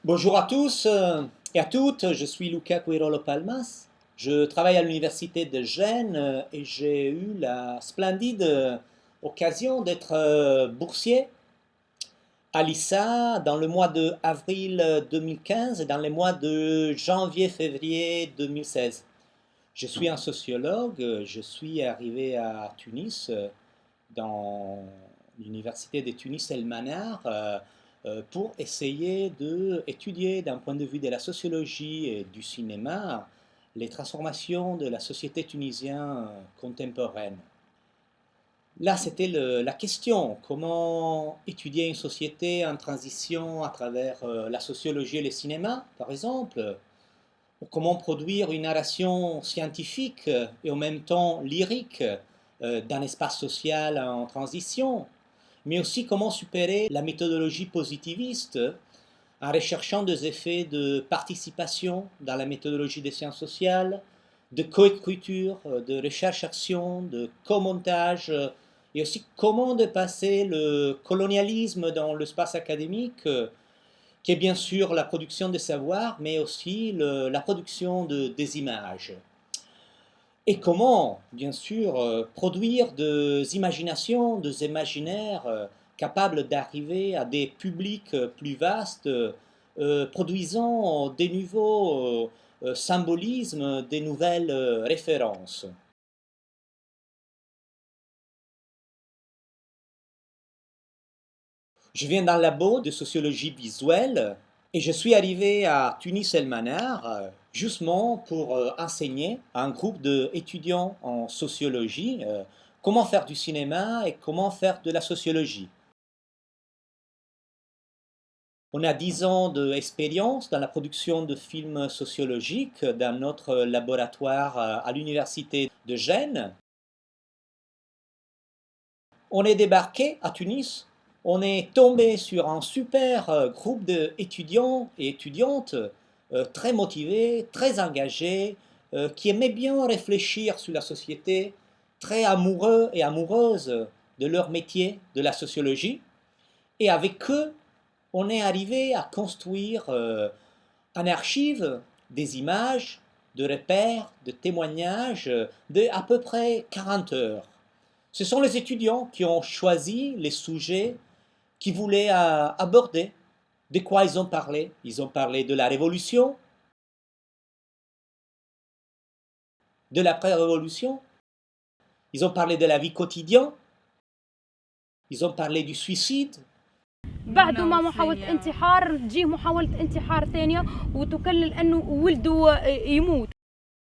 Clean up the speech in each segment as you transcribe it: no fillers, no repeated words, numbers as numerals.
Bonjour à tous et à toutes, je suis Luca Quirolo Palmas. Je travaille à l'université de Gênes et j'ai eu la splendide occasion d'être boursier à l'ISA dans le mois de avril 2015 et dans les mois de janvier-février 2016. Je suis un sociologue, je suis arrivé à Tunis dans l'université de Tunis El Manar pour essayer d'étudier d'un point de vue de la sociologie et du cinéma les transformations de la société tunisienne contemporaine. Là, c'était la question, comment étudier une société en transition à travers la sociologie et le cinéma, par exemple, ou comment produire une narration scientifique et en même temps lyrique d'un espace social en transition, mais aussi comment supérer la méthodologie positiviste en recherchant des effets de participation dans la méthodologie des sciences sociales, de coécriture, de recherche-action, de commentage, et aussi comment dépasser le colonialisme dans l'espace académique, qui est bien sûr la production des savoirs, mais aussi la production des images. Et comment, bien sûr, produire des imaginations, des imaginaires capables d'arriver à des publics plus vastes, produisant des nouveaux symbolismes, des nouvelles références. Je viens d'un labo de sociologie visuelle et je suis arrivé à Tunis El Manar justement pour enseigner à un groupe d'étudiants en sociologie comment faire du cinéma et comment faire de la sociologie. On a 10 ans d'expérience dans la production de films sociologiques dans notre laboratoire à l'université de Gênes. On est débarqué à Tunis, on est tombé sur un super groupe d'étudiants et étudiantes très motivés, très engagés, qui aimaient bien réfléchir sur la société, très amoureux et amoureuses de leur métier, de la sociologie. Et avec eux, on est arrivé à construire un archive des images, de repères, de témoignages de à peu près 40 heures. Ce sont les étudiants qui ont choisi les sujets qu'ils voulaient aborder. De quoi ils ont parlé? Ils ont parlé de la révolution, de l'après-révolution, ils ont parlé de la vie quotidienne, ils ont parlé du suicide, بعد ما محاولة انتحار تجيه محاولة انتحار ثانية وتكلل أنه ولده يموت.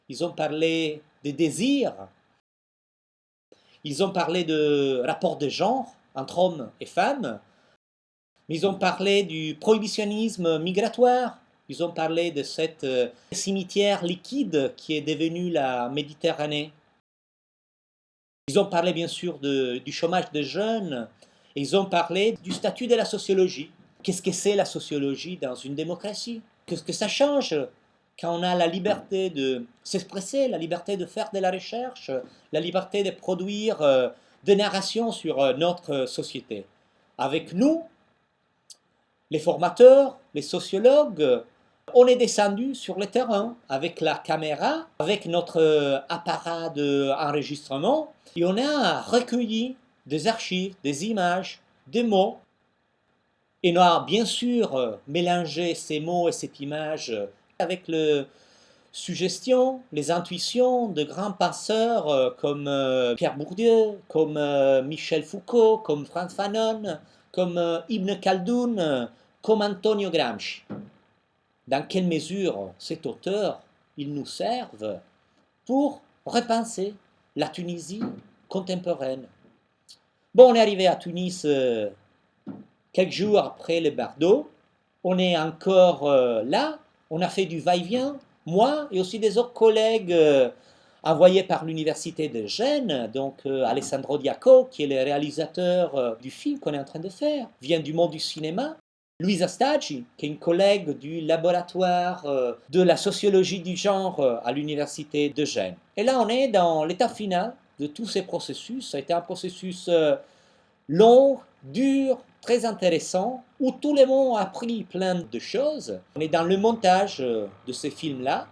ils ont parlé des désirs, ils ont parlé de rapports de genre entre hommes et femmes, mais ils ont parlé du prohibitionnisme migratoire, ils ont parlé de cette cimetière liquide qui est devenue la Méditerranée. Ils ont parlé bien sûr du chômage des jeunes, et ils ont parlé du statut de la sociologie. Qu'est-ce que c'est la sociologie dans une démocratie? Qu'est-ce que ça change quand on a la liberté de s'exprimer, la liberté de faire de la recherche, la liberté de produire des narrations sur notre société? Avec nous, les formateurs, les sociologues, on est descendu sur le terrain avec la caméra, avec notre appareil d'enregistrement, et on a recueilli des archives, des images, des mots, et on a bien sûr mélangé ces mots et cette image avec les suggestions, les intuitions de grands penseurs comme Pierre Bourdieu, comme Michel Foucault, comme Frantz Fanon, comme Ibn Khaldoun, comme Antonio Gramsci. Dans quelle mesure cet auteur, il nous servent pour repenser la Tunisie contemporaine. Bon, on est arrivé à Tunis quelques jours après le Bardo. On est encore là. On a fait du va-et-vient, moi et aussi des autres collègues envoyés par l'université de Gênes. Donc Alessandro Diaco, qui est le réalisateur du film qu'on est en train de faire, vient du monde du cinéma. Luisa Staggi, qui est une collègue du laboratoire de la sociologie du genre à l'université de Gênes. Et là, on est dans l'étape finale de tous ces processus. Ça a été un processus long, dur, très intéressant où tout le monde a appris plein de choses. On est dans le montage de ces films-là.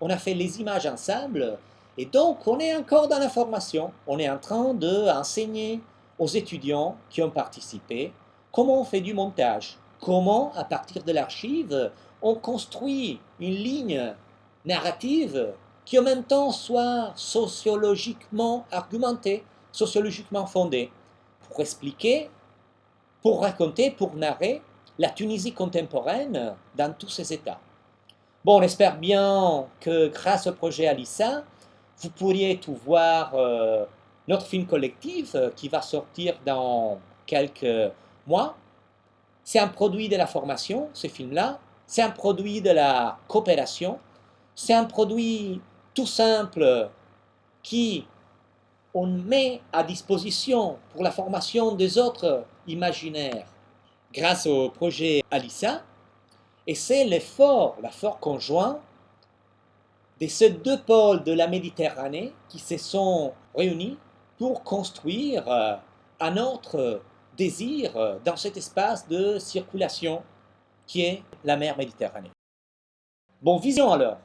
On a fait les images ensemble et donc on est encore dans la formation. On est en train d'enseigner aux étudiants qui ont participé comment on fait du montage, comment à partir de l'archive on construit une ligne narrative qui en même temps soit sociologiquement argumentée, sociologiquement fondée, pour expliquer, pour raconter, pour narrer la Tunisie contemporaine dans tous ses états. Bon, on espère bien que grâce au projet Alissa, vous pourriez tout voir notre film collectif qui va sortir dans quelques mois. C'est un produit de la formation, ce film-là. C'est un produit de la coopération. C'est un produit tout simple qui on met à disposition pour la formation des autres imaginaires grâce au projet Alissa. Et c'est l'effort conjoint de ces deux pôles de la Méditerranée qui se sont réunis pour construire un autre désir dans cet espace de circulation qui est la mer Méditerranée. Bon, vision alors.